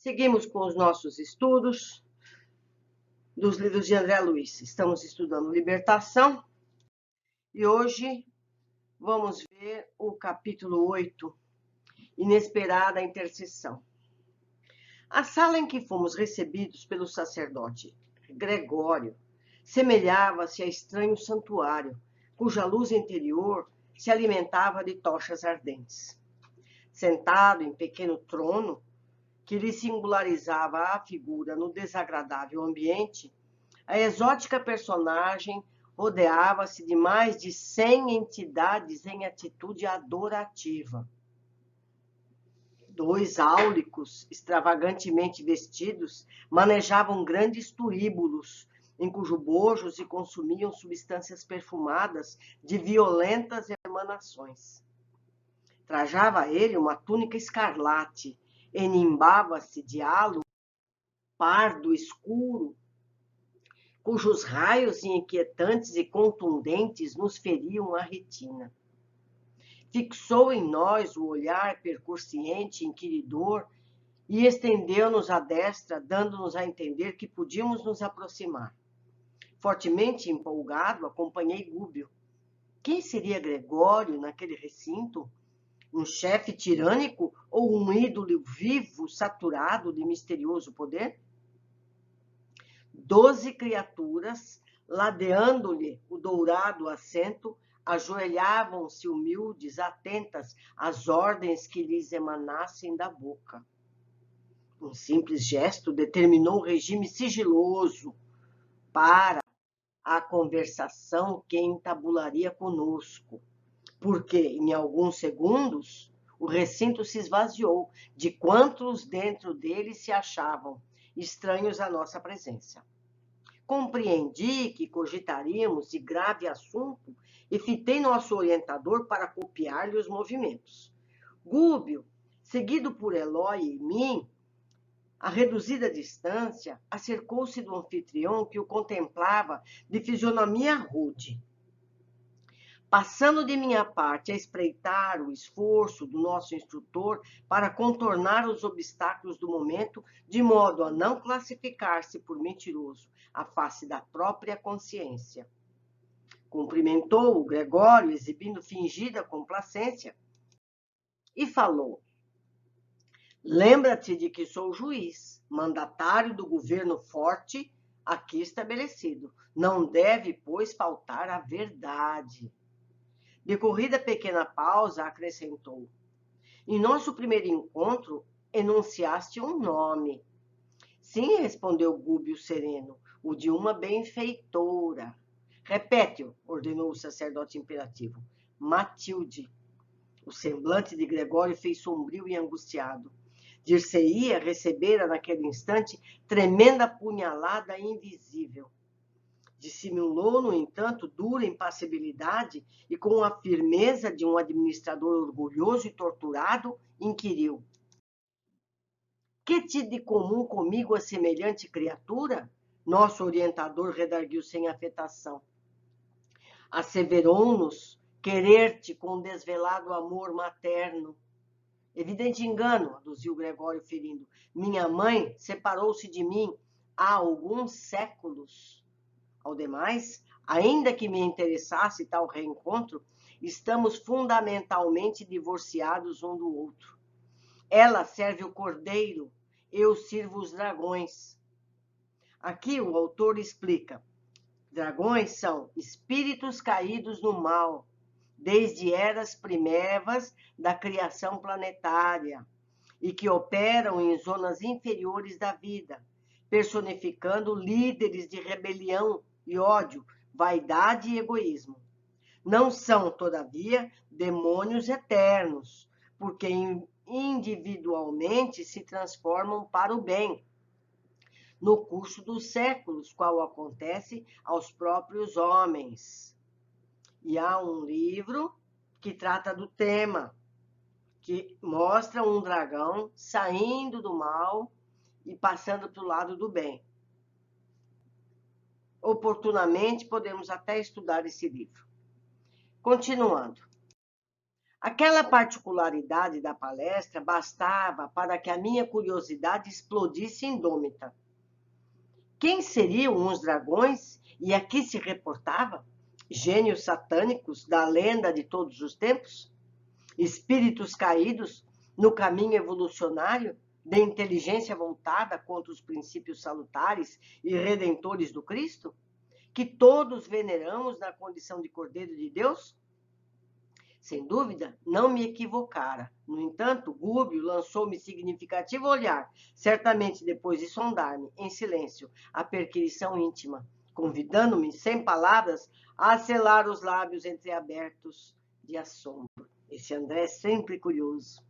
Seguimos com os nossos estudos dos livros de André Luiz. Estamos estudando Libertação e hoje vamos ver o capítulo 8, Inesperada Intercessão. A sala em que fomos recebidos pelo sacerdote Gregório semelhava-se a estranho santuário, cuja luz interior se alimentava de tochas ardentes. Sentado em pequeno trono, que lhe singularizava a figura no desagradável ambiente, a exótica personagem rodeava-se de mais de 100 entidades em atitude adorativa. 2 áulicos, extravagantemente vestidos, manejavam grandes turíbulos, em cujo bojo se consumiam substâncias perfumadas de violentas emanações. Trajava ele uma túnica escarlate, enimbava-se de halo pardo escuro, cujos raios inquietantes e contundentes nos feriam a retina. Fixou em nós o olhar percussiente, inquiridor, e estendeu-nos a destra, dando-nos a entender que podíamos nos aproximar. Fortemente empolgado, acompanhei Gúbio. Quem seria Gregório naquele recinto? Um chefe tirânico ou um ídolo vivo, saturado de misterioso poder? 12 criaturas, ladeando-lhe o dourado assento, ajoelhavam-se humildes, atentas às ordens que lhes emanassem da boca. Um simples gesto determinou um regime sigiloso para a conversação que entabularia conosco, porque, em alguns segundos, o recinto se esvaziou de quantos dentro dele se achavam, estranhos à nossa presença. Compreendi que cogitaríamos de grave assunto e fitei nosso orientador para copiar-lhe os movimentos. Gúbio, seguido por Eloy e mim, a reduzida distância, acercou-se do anfitrião que o contemplava de fisionomia rude. Passando de minha parte a espreitar o esforço do nosso instrutor para contornar os obstáculos do momento, de modo a não classificar-se por mentiroso à face da própria consciência. Cumprimentou o Gregório, exibindo fingida complacência, e falou: lembra-te de que sou juiz, mandatário do governo forte aqui estabelecido. Não deve, pois, faltar a verdade. Decorrida pequena pausa, acrescentou: em nosso primeiro encontro, enunciaste um nome. Sim, respondeu Gúbio sereno, o de uma benfeitora. Repete-o, ordenou o sacerdote imperativo. Matilde. O semblante de Gregório fez sombrio e angustiado. Dir-se-ia recebera naquele instante tremenda punhalada invisível. Dissimulou, no entanto, dura impassibilidade e, com a firmeza de um administrador orgulhoso e torturado, inquiriu: que te de comum comigo a semelhante criatura? Nosso orientador redarguiu sem afetação. Asseverou-nos querer-te com desvelado amor materno. Evidente engano, aduziu Gregório ferindo. Minha mãe separou-se de mim há alguns séculos. Ao demais, ainda que me interessasse tal reencontro, estamos fundamentalmente divorciados um do outro. Ela serve o cordeiro, eu sirvo os dragões. Aqui o autor explica: dragões são espíritos caídos no mal, desde eras primevas da criação planetária, e que operam em zonas inferiores da vida, personificando líderes de rebelião e ódio, vaidade e egoísmo. Não são, todavia, demônios eternos, porque individualmente se transformam para o bem, no curso dos séculos, qual acontece aos próprios homens. E há um livro que trata do tema, que mostra um dragão saindo do mal e passando para o lado do bem. Oportunamente, podemos até estudar esse livro. Continuando. Aquela particularidade da palestra bastava para que a minha curiosidade explodisse indômita. Quem seriam os dragões e a que se reportava? Gênios satânicos da lenda de todos os tempos? Espíritos caídos no caminho evolucionário de inteligência voltada contra os princípios salutares e redentores do Cristo, que todos veneramos na condição de Cordeiro de Deus? Sem dúvida, não me equivocara. No entanto, Gúbio lançou-me significativo olhar, certamente depois de sondar-me, em silêncio, a perquisição íntima, convidando-me, sem palavras, a selar os lábios entreabertos de assombro. Esse André é sempre curioso.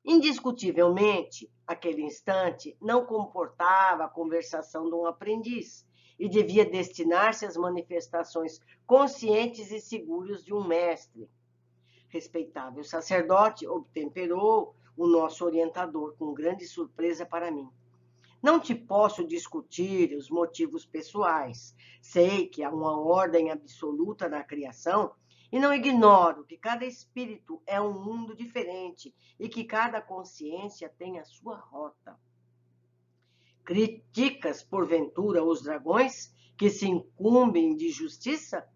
Indiscutivelmente, aquele instante não comportava a conversação de um aprendiz e devia destinar-se às manifestações conscientes e seguras de um mestre. Respeitável sacerdote obtemperou o nosso orientador com grande surpresa para mim. Não te posso discutir os motivos pessoais. Sei que há uma ordem absoluta na criação e não ignoro que cada espírito é um mundo diferente e que cada consciência tem a sua rota. Criticas, porventura, os dragões que se incumbem de justiça?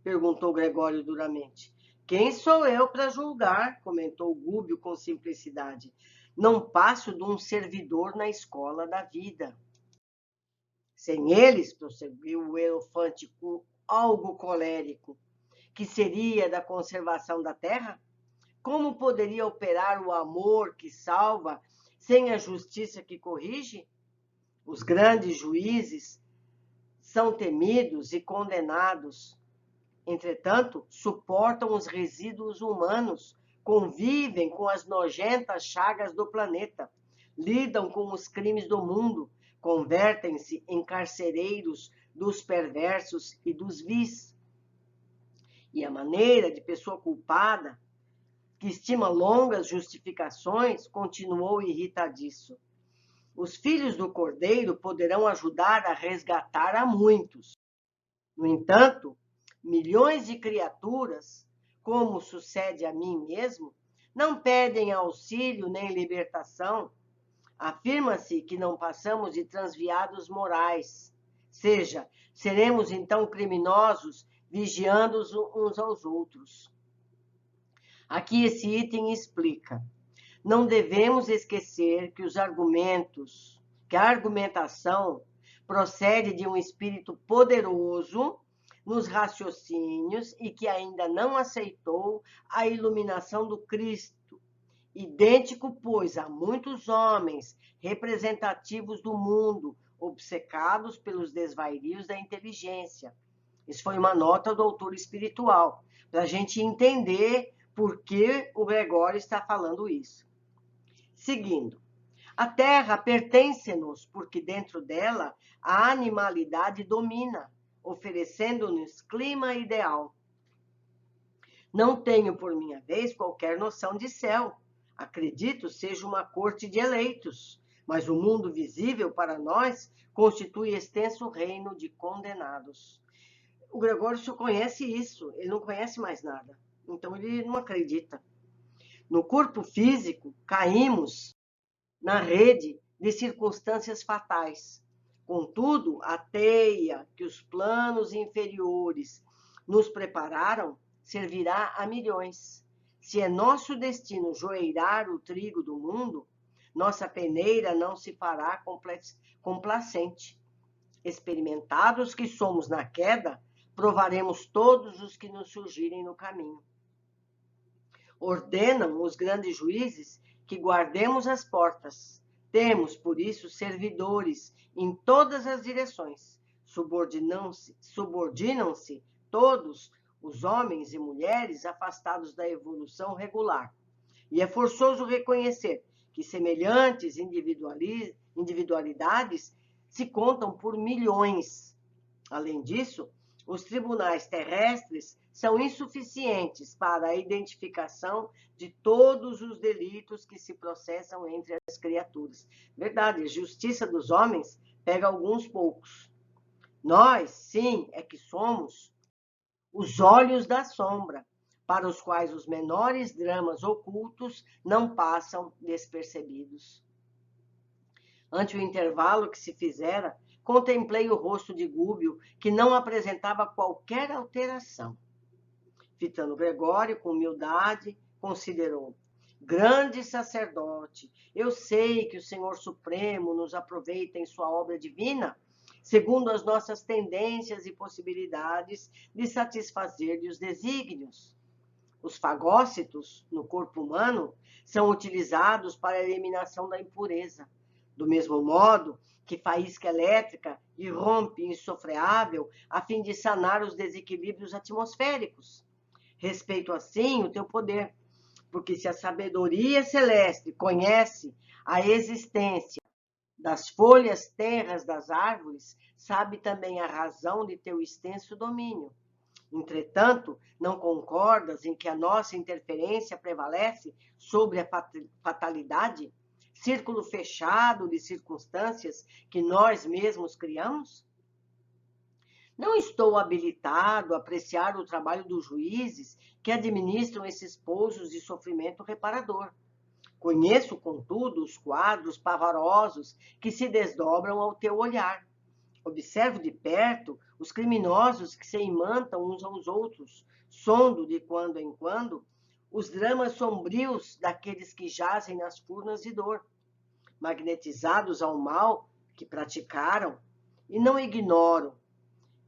Perguntou Gregório duramente. Quem sou eu para julgar? Comentou Gúbio com simplicidade. Não passo de um servidor na escola da vida. Sem eles, prosseguiu o elefante com algo colérico, que seria da conservação da terra? Como poderia operar o amor que salva sem a justiça que corrige? Os grandes juízes são temidos e condenados. Entretanto, suportam os resíduos humanos, convivem com as nojentas chagas do planeta, lidam com os crimes do mundo, convertem-se em carcereiros dos perversos e dos vis. E a maneira de pessoa culpada, que estima longas justificações, continuou irritadiço. Os filhos do Cordeiro poderão ajudar a resgatar a muitos. No entanto, milhões de criaturas, como sucede a mim mesmo, não pedem auxílio nem libertação. Afirma-se que não passamos de transviados morais. Seja, seremos então criminosos vigiando uns aos outros. Aqui esse item explica. Não devemos esquecer que a argumentação procede de um espírito poderoso nos raciocínios e que ainda não aceitou a iluminação do Cristo. Idêntico, pois, a muitos homens representativos do mundo, obcecados pelos desvarios da inteligência. Isso foi uma nota do autor espiritual, para a gente entender por que o Gregório está falando isso. Seguindo, a Terra pertence-nos porque dentro dela a animalidade domina, oferecendo-nos clima ideal. Não tenho, por minha vez, qualquer noção de céu. Acredito seja uma corte de eleitos, mas o mundo visível para nós constitui extenso reino de condenados. O Gregório só conhece isso, ele não conhece mais nada, então ele não acredita. No corpo físico, caímos na rede de circunstâncias fatais. Contudo, a teia que os planos inferiores nos prepararam servirá a milhões. Se é nosso destino joeirar o trigo do mundo, nossa peneira não se fará complacente. Experimentados que somos na queda, provaremos todos os que nos surgirem no caminho. Ordenam os grandes juízes que guardemos as portas. Temos, por isso, servidores em todas as direções. Subordinam-se todos os homens e mulheres afastados da evolução regular. E é forçoso reconhecer que semelhantes individualidades se contam por milhões. Além disso, os tribunais terrestres são insuficientes para a identificação de todos os delitos que se processam entre as criaturas. Verdade, a justiça dos homens pega alguns poucos. Nós, sim, é que somos os olhos da sombra, para os quais os menores dramas ocultos não passam despercebidos. Ante o intervalo que se fizera, contemplei o rosto de Gúbio, que não apresentava qualquer alteração. Fitando Gregório, com humildade, considerou: grande sacerdote, eu sei que o Senhor Supremo nos aproveita em sua obra divina, segundo as nossas tendências e possibilidades de satisfazer-lhe os desígnios. Os fagócitos, no corpo humano, são utilizados para a eliminação da impureza. Do mesmo modo que faísca elétrica irrompe insofreável a fim de sanar os desequilíbrios atmosféricos. Respeito, assim, o teu poder, porque se a sabedoria celeste conhece a existência das folhas tenras das árvores, sabe também a razão de teu extenso domínio. Entretanto, não concordas em que a nossa interferência prevalece sobre a fatalidade, círculo fechado de circunstâncias que nós mesmos criamos? Não estou habilitado a apreciar o trabalho dos juízes que administram esses pousos de sofrimento reparador. Conheço, contudo, os quadros pavorosos que se desdobram ao teu olhar. Observo de perto os criminosos que se imantam uns aos outros, sondo de quando em quando os dramas sombrios daqueles que jazem nas furnas de dor, magnetizados ao mal que praticaram, e não ignoro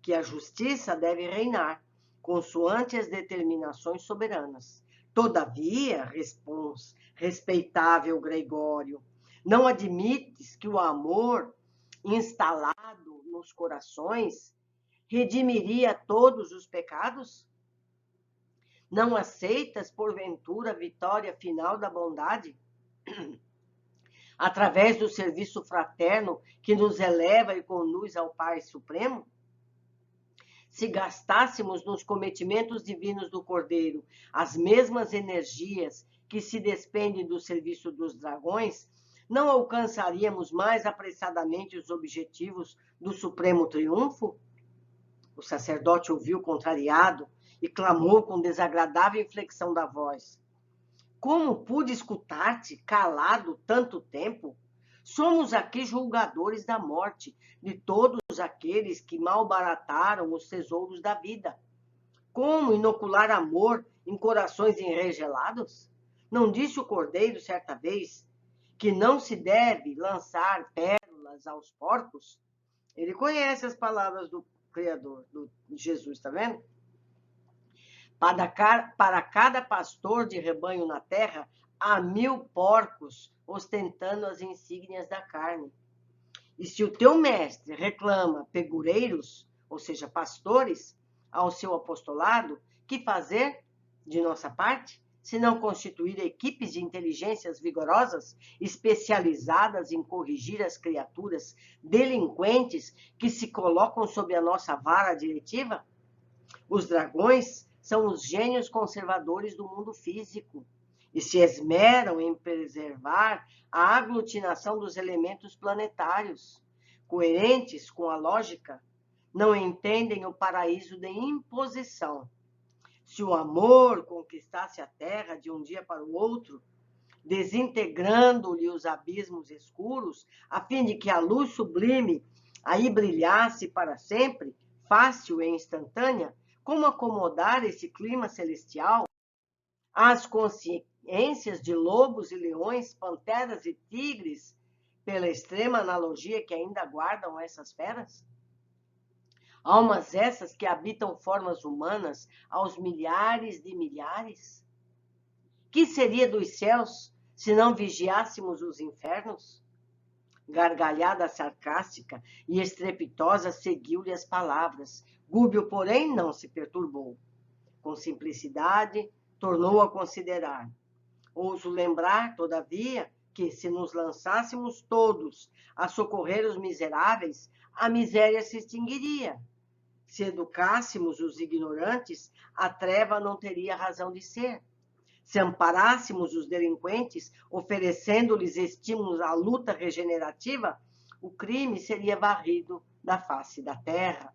que a justiça deve reinar, consoante as determinações soberanas. Todavia, respons, respeitável Gregório, não admites que o amor instalado nos corações redimiria todos os pecados? Não aceitas, porventura, a vitória final da bondade? Através do serviço fraterno que nos eleva e conduz ao Pai Supremo? Se gastássemos nos cometimentos divinos do Cordeiro as mesmas energias que se despendem do serviço dos dragões, não alcançaríamos mais apressadamente os objetivos do supremo triunfo? O sacerdote ouviu contrariado e clamou com desagradável inflexão da voz: como pude escutar-te calado tanto tempo? Somos aqui julgadores da morte de todos aqueles que malbarataram os tesouros da vida. Como inocular amor em corações enregelados? Não disse o Cordeiro certa vez que não se deve lançar pérolas aos porcos? Ele conhece as palavras do Criador, do Jesus, está vendo? Para cada pastor de rebanho na terra, há 1000 porcos ostentando as insígnias da carne. E se o teu mestre reclama pegureiros, ou seja, pastores, ao seu apostolado, que fazer de nossa parte, se não constituir equipes de inteligências vigorosas, especializadas em corrigir as criaturas delinquentes que se colocam sob a nossa vara diretiva? Os dragões são os gênios conservadores do mundo físico e se esmeram em preservar a aglutinação dos elementos planetários. Coerentes com a lógica, não entendem o paraíso de imposição. Se o amor conquistasse a Terra de um dia para o outro, desintegrando-lhe os abismos escuros, a fim de que a luz sublime aí brilhasse para sempre, fácil e instantânea, como acomodar esse clima celestial às consciências de lobos e leões, panteras e tigres, pela extrema analogia que ainda guardam essas feras? Almas essas que habitam formas humanas aos milhares de milhares? Que seria dos céus se não vigiássemos os infernos? Gargalhada sarcástica e estrepitosa seguiu-lhe as palavras. Gúbio, porém, não se perturbou. Com simplicidade, tornou a considerar. Ouso lembrar, todavia, que se nos lançássemos todos a socorrer os miseráveis, a miséria se extinguiria. Se educássemos os ignorantes, a treva não teria razão de ser. Se amparássemos os delinquentes, oferecendo-lhes estímulos à luta regenerativa, o crime seria varrido da face da terra.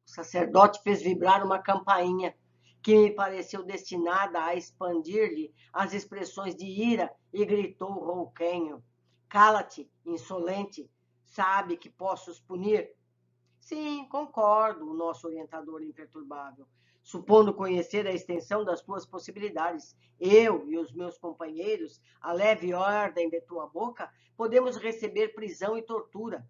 O sacerdote fez vibrar uma campainha que me pareceu destinada a expandir-lhe as expressões de ira, e gritou rouquenho: cala-te, insolente, sabe que posso os punir? Sim, concordo, o nosso orientador imperturbável. Supondo conhecer a extensão das tuas possibilidades, eu e os meus companheiros, a leve ordem de tua boca, podemos receber prisão e tortura.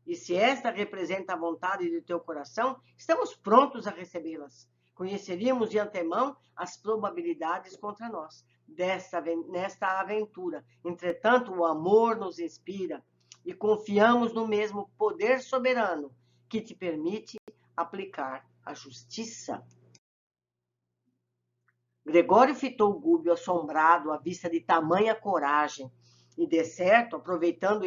E se esta representa a vontade de teu coração, estamos prontos a recebê-las. Conheceríamos de antemão as probabilidades contra nós nesta aventura. Entretanto, o amor nos inspira e confiamos no mesmo poder soberano que te permite aplicar a justiça. Gregório fitou Gúbio assombrado à vista de tamanha coragem e, de certo, aproveitando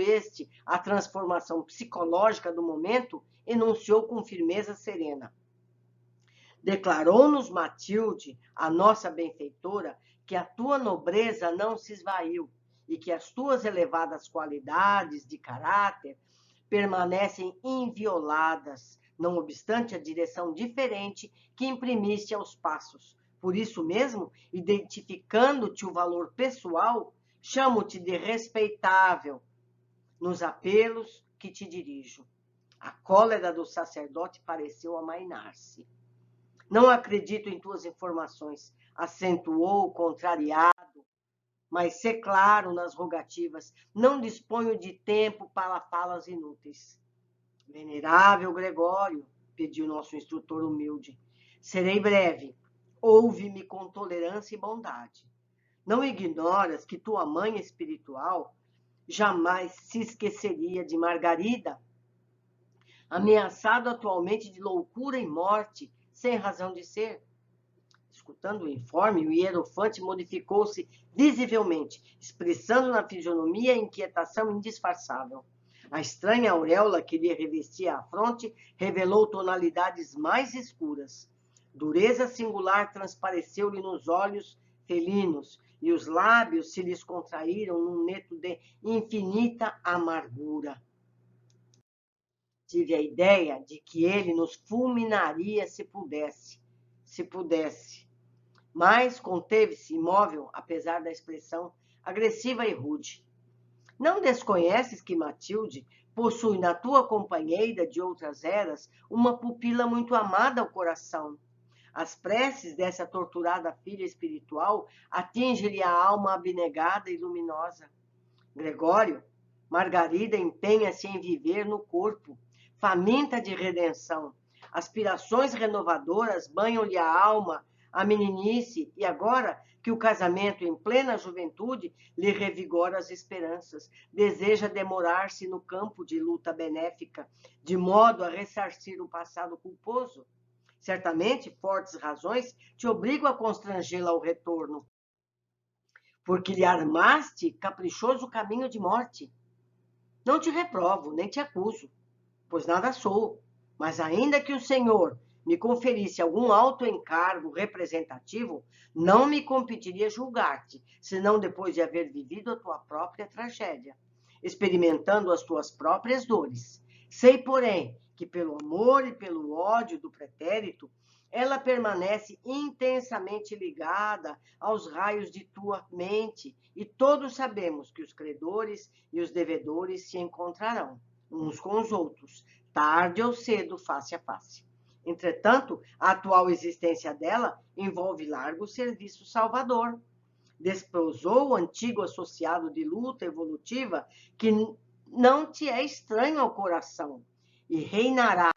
a transformação psicológica do momento, enunciou com firmeza serena: declarou-nos Matilde, a nossa benfeitora, que a tua nobreza não se esvaiu e que as tuas elevadas qualidades de caráter permanecem invioladas, não obstante a direção diferente que imprimiste aos passos. Por isso mesmo, identificando-te o valor pessoal, chamo-te de respeitável nos apelos que te dirijo. A cólera do sacerdote pareceu amainar-se. Não acredito em tuas informações, acentuou, contrariado, mas sê claro nas rogativas, não disponho de tempo para falas inúteis. Venerável Gregório, pediu nosso instrutor humilde, serei breve, ouve-me com tolerância e bondade. Não ignoras que tua mãe espiritual jamais se esqueceria de Margarida, ameaçado atualmente de loucura e morte, sem razão de ser. Escutando o informe, o hierofante modificou-se visivelmente, expressando na fisionomia a inquietação indisfarçável. A estranha auréola que lhe revestia a fronte revelou tonalidades mais escuras. Dureza singular transpareceu-lhe nos olhos felinos, e os lábios se lhes contraíram num neto de infinita amargura. Tive a ideia de que ele nos fulminaria se pudesse. Mas conteve-se imóvel, apesar da expressão agressiva e rude. Não desconheces que Matilde possui na tua companheira de outras eras uma pupila muito amada ao coração. As preces dessa torturada filha espiritual atingem-lhe a alma abnegada e luminosa. Gregório, Margarida empenha-se em viver no corpo, faminta de redenção. Aspirações renovadoras banham-lhe a alma, a meninice, e agora que o casamento em plena juventude lhe revigora as esperanças, deseja demorar-se no campo de luta benéfica, de modo a ressarcir o passado culposo. Certamente, fortes razões te obrigam a constrangê-la ao retorno, porque lhe armaste caprichoso caminho de morte. Não te reprovo, nem te acuso, pois nada sou, mas ainda que o Senhor me conferisse algum alto encargo representativo, não me competiria julgar-te, senão depois de haver vivido a tua própria tragédia, experimentando as tuas próprias dores. Sei, porém, que pelo amor e pelo ódio do pretérito, ela permanece intensamente ligada aos raios de tua mente, e todos sabemos que os credores e os devedores se encontrarão, uns com os outros, tarde ou cedo, face a face. Entretanto, a atual existência dela envolve largo serviço salvador. Desposou o antigo associado de luta evolutiva que não te é estranho ao coração e reinará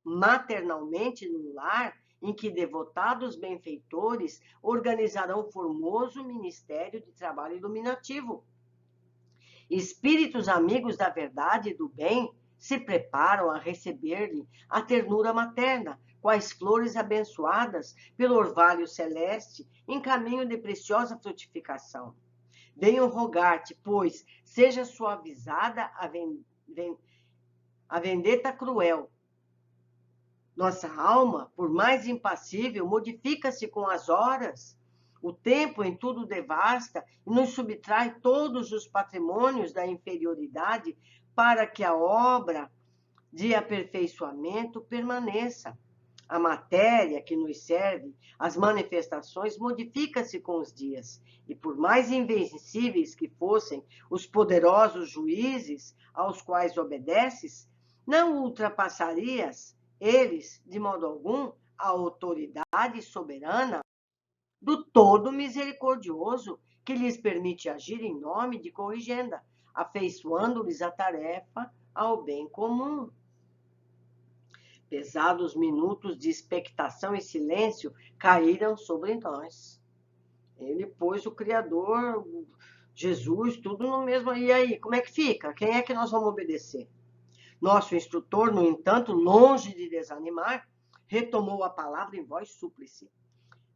maternalmente no lar em que devotados benfeitores organizarão formoso ministério de trabalho iluminativo. Espíritos amigos da verdade e do bem se preparam a receber-lhe a ternura materna, quais flores abençoadas pelo orvalho celeste em caminho de preciosa frutificação. Venham rogar-te, pois, seja suavizada a vendetta cruel. Nossa alma, por mais impassível, modifica-se com as horas. O tempo em tudo devasta e nos subtrai todos os patrimônios da inferioridade para que a obra de aperfeiçoamento permaneça. A matéria que nos serve, as manifestações, modifica-se com os dias, e por mais invencíveis que fossem os poderosos juízes aos quais obedeces, não ultrapassarias eles, de modo algum, a autoridade soberana do Todo Misericordioso, que lhes permite agir em nome de corrigenda, afeiçoando-lhes a tarefa ao bem comum. Pesados minutos de expectação e silêncio caíram sobre nós. Ele pôs o Criador, Jesus, tudo no mesmo. E aí, como é que fica? Quem é que nós vamos obedecer? Nosso instrutor, no entanto, longe de desanimar, retomou a palavra em voz súplice.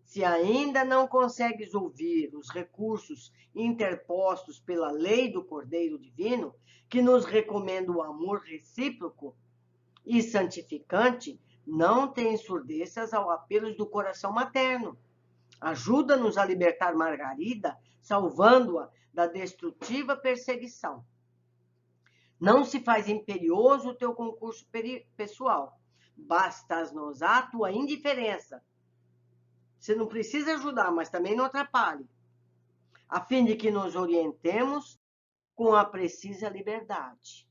Se ainda não consegues ouvir os recursos interpostos pela lei do Cordeiro Divino, que nos recomenda o amor recíproco e santificante, não te ensurdeças ao apelos do coração materno. Ajuda-nos a libertar Margarida, salvando-a da destrutiva perseguição. Não se faz imperioso o teu concurso pessoal. Basta-nos a tua indiferença. Você não precisa ajudar, mas também não atrapalhe, a fim de que nos orientemos com a precisa liberdade.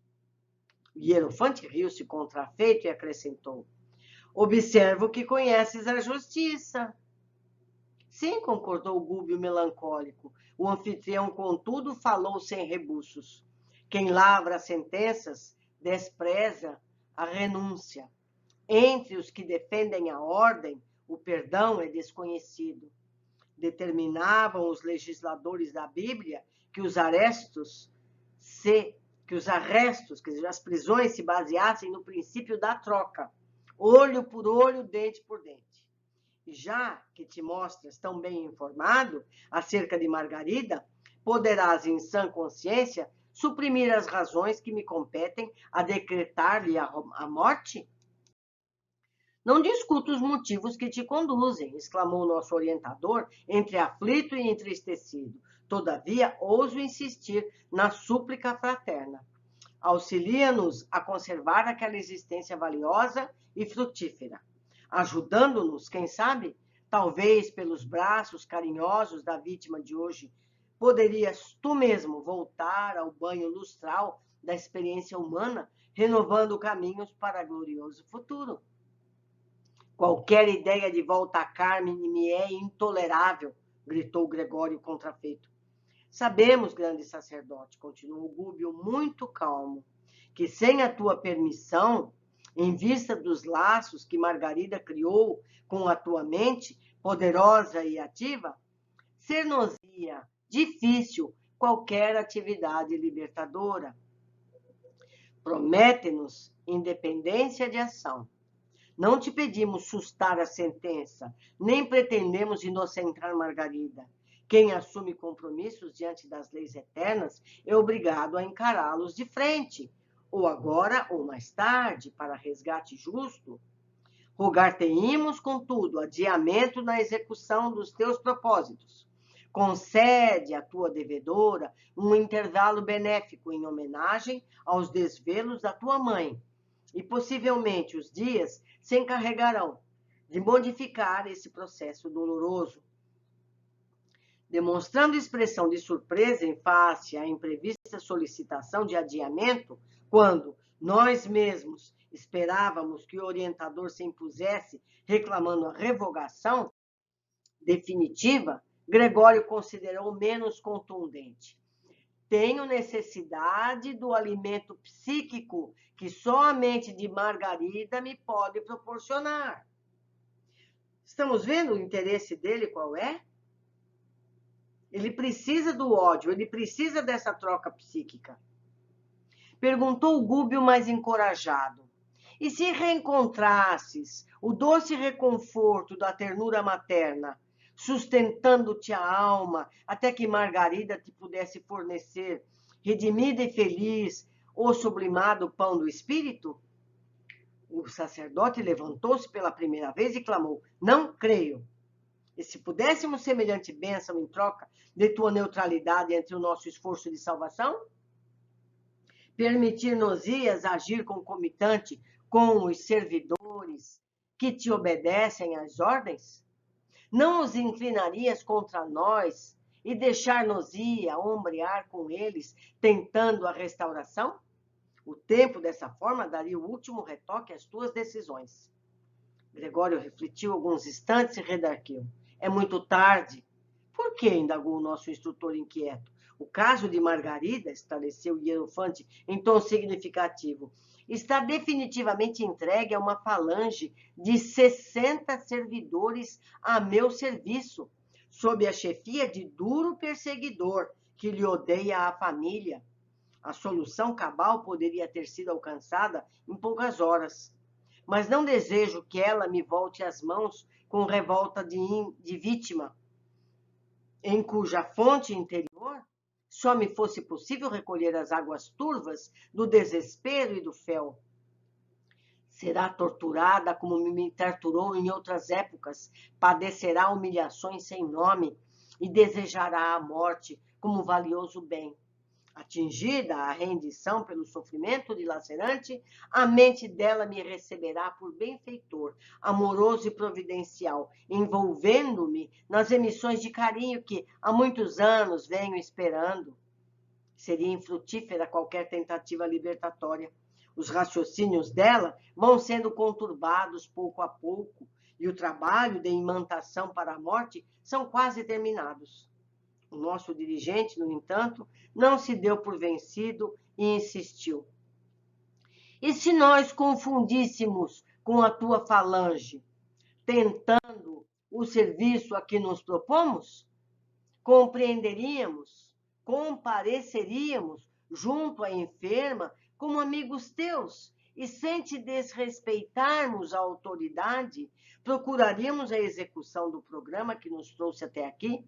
O Hierofante riu-se contrafeito e acrescentou: observo que conheces a justiça. Sim, concordou o Gúbio melancólico. O anfitrião, contudo, falou sem rebuços. Quem lavra as sentenças despreza a renúncia. Entre os que defendem a ordem, o perdão é desconhecido. Determinavam os legisladores da Bíblia que os arrestos, quer dizer, as prisões se baseassem no princípio da troca, olho por olho, dente por dente. E já que te mostras tão bem informado acerca de Margarida, poderás, em sã consciência, suprimir as razões que me competem a decretar-lhe a morte? Não discuto os motivos que te conduzem, exclamou nosso orientador, entre aflito e entristecido. Todavia, ouso insistir na súplica fraterna. Auxilia-nos a conservar aquela existência valiosa e frutífera, ajudando-nos, quem sabe, talvez pelos braços carinhosos da vítima de hoje, poderias tu mesmo voltar ao banho lustral da experiência humana, renovando caminhos para glorioso futuro. Qualquer ideia de volta a Carmen me é intolerável, gritou Gregório contrafeito. Sabemos, grande sacerdote, continuou Gúbio muito calmo, que sem a tua permissão, em vista dos laços que Margarida criou com a tua mente, poderosa e ativa, ser-nos-ia difícil qualquer atividade libertadora. Promete-nos independência de ação. Não te pedimos sustar a sentença, nem pretendemos inocentar Margarida. Quem assume compromissos diante das leis eternas é obrigado a encará-los de frente, ou agora ou mais tarde, para resgate justo. Rogar-te-ímos, contudo, adiamento na execução dos teus propósitos. Concede à tua devedora um intervalo benéfico em homenagem aos desvelos da tua mãe, e possivelmente os dias se encarregarão de modificar esse processo doloroso. Demonstrando expressão de surpresa em face à imprevista solicitação de adiamento, quando nós mesmos esperávamos que o orientador se impusesse reclamando a revogação definitiva, Gregório considerou menos contundente. Tenho necessidade do alimento psíquico que só a mente de Margarida me pode proporcionar. Estamos vendo o interesse dele qual é? Ele precisa do ódio, ele precisa dessa troca psíquica. Perguntou o Gúbio mais encorajado. E se reencontrasses o doce reconforto da ternura materna, sustentando-te a alma, até que Margarida te pudesse fornecer, redimida e feliz, o sublimado pão do espírito? O sacerdote levantou-se pela primeira vez e clamou: não creio. E se pudéssemos semelhante bênção em troca de tua neutralidade entre o nosso esforço de salvação? Permitir-nos-ias agir concomitante com os servidores que te obedecem às ordens? Não os inclinarias contra nós e deixar-nos-ia ombrear com eles, tentando a restauração? O tempo, dessa forma, daria o último retoque às tuas decisões. Gregório refletiu alguns instantes e redarguiu. É muito tarde. Por quê? Indagou o nosso instrutor inquieto. O caso de Margarida, esclareceu o Hierofante em tom significativo, está definitivamente entregue a uma falange de 60 servidores a meu serviço, sob a chefia de duro perseguidor que lhe odeia a família. A solução cabal poderia ter sido alcançada em poucas horas, mas não desejo que ela me volte às mãos com revolta de vítima, em cuja fonte interior só me fosse possível recolher as águas turvas do desespero e do fel. Será torturada como me torturou em outras épocas, padecerá humilhações sem nome e desejará a morte como valioso bem. Atingida a rendição pelo sofrimento dilacerante, a mente dela me receberá por benfeitor, amoroso e providencial, envolvendo-me nas emissões de carinho que há muitos anos venho esperando. Seria infrutífera qualquer tentativa libertatória. Os raciocínios dela vão sendo conturbados pouco a pouco, e o trabalho de imantação para a morte são quase terminados. O nosso dirigente, no entanto, não se deu por vencido e insistiu. E se nós confundíssemos com a tua falange, tentando o serviço a que nos propomos? Compreenderíamos, compareceríamos junto à enferma como amigos teus, e sem te desrespeitarmos a autoridade, procuraríamos a execução do programa que nos trouxe até aqui,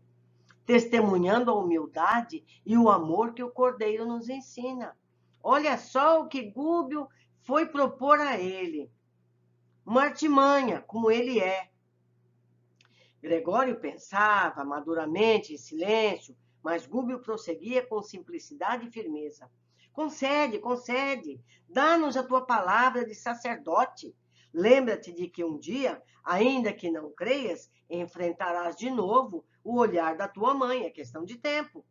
testemunhando a humildade e o amor que o Cordeiro nos ensina. Olha só o que Gúbio foi propor a ele. Uma artimanha, como ele é. Gregório pensava maduramente, em silêncio, mas Gúbio prosseguia com simplicidade e firmeza. Concede, concede, dá-nos a tua palavra de sacerdote. Lembra-te de que um dia, ainda que não creias, enfrentarás de novo o olhar da tua mãe, é questão de tempo.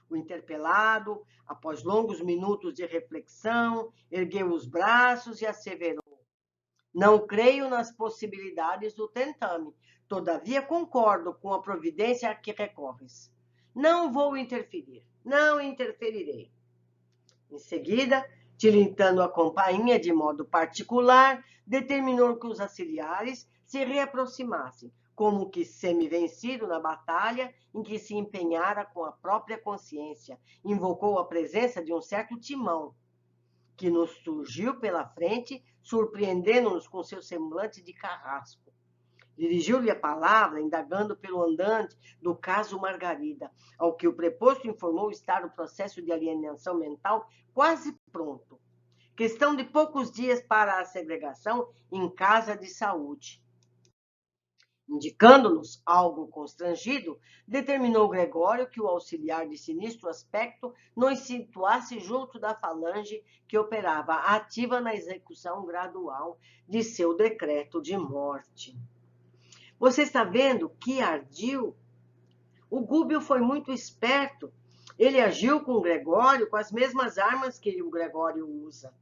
O interpelado, após longos minutos de reflexão, ergueu os braços e asseverou: não creio nas possibilidades do tentame, todavia concordo com a providência a que recorres. Não vou interferir, não interferirei. Em seguida, tilintando a campainha de modo particular, determinou que os auxiliares se reaproximassem, como que semi-vencido na batalha em que se empenhara com a própria consciência. Invocou a presença de um certo Timão, que nos surgiu pela frente, surpreendendo-nos com seu semblante de carrasco. Dirigiu-lhe a palavra, indagando pelo andante do caso Margarida, ao que o preposto informou estar o processo de alienação mental quase pronto. Questão de poucos dias para a segregação em casa de saúde. Indicando-nos algo constrangido, determinou Gregório que o auxiliar de sinistro aspecto nos situasse junto da falange que operava ativa na execução gradual de seu decreto de morte. Você está vendo que ardil? O Gúbio foi muito esperto. Ele agiu com o Gregório com as mesmas armas que o Gregório usa.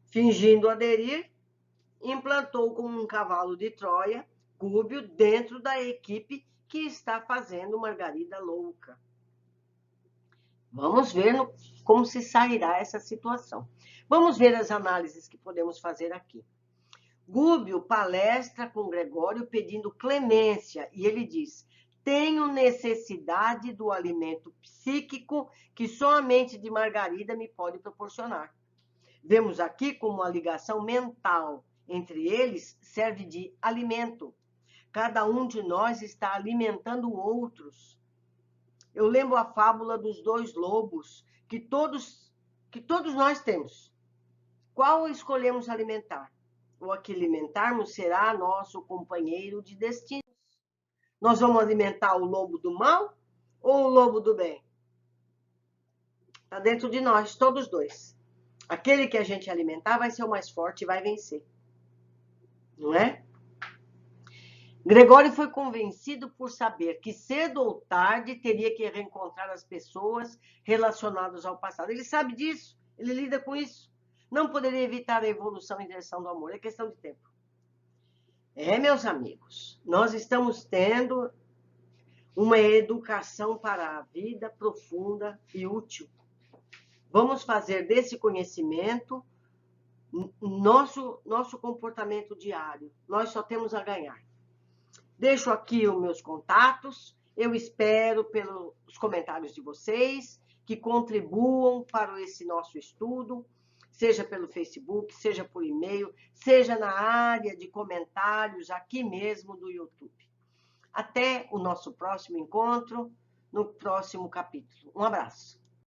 Fingindo aderir, implantou como um cavalo de Troia Gúbio dentro da equipe que está fazendo Margarida louca. Vamos ver como se sairá essa situação. Vamos ver as análises que podemos fazer aqui. Gúbio palestra com Gregório pedindo clemência e ele diz: tenho necessidade do alimento psíquico que só a mente de Margarida me pode proporcionar. Vemos aqui como a ligação mental entre eles serve de alimento. Cada um de nós está alimentando outros. Eu lembro a fábula dos dois lobos que todos nós temos. Qual escolhemos alimentar? O a que alimentarmos será nosso companheiro de destinos. Nós vamos alimentar o lobo do mal ou o lobo do bem? Está dentro de nós, todos dois. Aquele que a gente alimentar vai ser o mais forte e vai vencer. não é? Gregório foi convencido por saber que cedo ou tarde teria que reencontrar as pessoas relacionadas ao passado. Ele sabe disso, ele lida com isso. Não poderia evitar a evolução em direção do amor, é questão de tempo. Meus amigos, nós estamos tendo uma educação para a vida profunda e útil. Vamos fazer desse conhecimento nosso comportamento diário. Nós só temos a ganhar. Deixo aqui os meus contatos. Eu espero pelos comentários de vocês que contribuam para esse nosso estudo, seja pelo Facebook, seja por e-mail, seja na área de comentários aqui mesmo do YouTube. Até o nosso próximo encontro, no próximo capítulo. Um abraço.